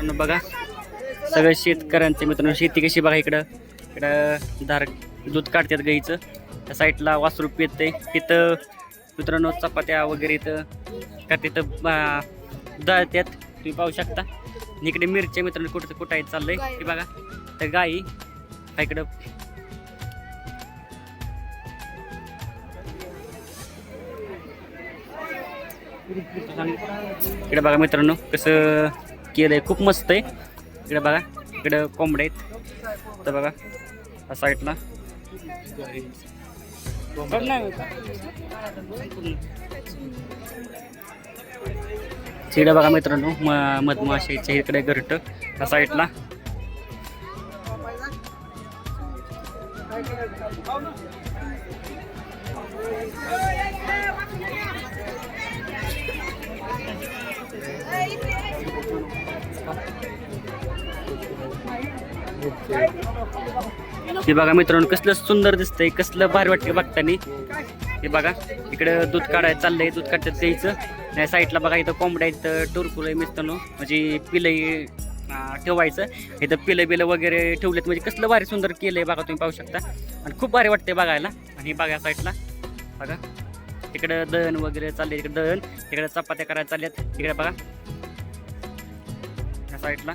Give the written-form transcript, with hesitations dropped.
मित्रांनो बघा सगळं शेतकऱ्यांचे मित्रांनो शेती कशी बघा इकडं धार दूध काढतात गाईचं त्या साईडला वासरू पिते तिथं मित्रांनो चपात्या वगैरे इथं का तिथं दळत्यात तुम्ही पाहू शकता. इकडे मिरच्या मित्रांनो कुठं आहे चाललंय ते बघा तर गाई इकडं इकडे बघा मित्रांनो कसं केलंय खूप मस्त आहे. इकडे बघा इकडं कोंबड्या आहेत तर बघा या साईडला तिकडे बघा मित्रांनो मधमाशाच्या इकडे घरट त्या साईडला हे बघा मित्रांनो कसलं सुंदर दिसतंय कसलं भारी वाटतं बघतानी. हे बघा इकडं दूध काढायला चाललंय दूध काढतात द्यायचं नाही साईडला बघा इथं कोंबड्या इथं टुरकुल मिसतानो म्हणजे पिलंही ठेवायचं इथं पिलं वगैरे ठेवलेत म्हणजे कसलं भारी सुंदर केलंय बघा तुम्ही पाहू शकता आणि खूप भारी वाटतंय बघायला. आणि बघा साईडला बघा तिकडं दळण वगैरे चालले तिकडे दळण तिकडे चपात्या करायला चालल्यात तिकडे बघा या साईडला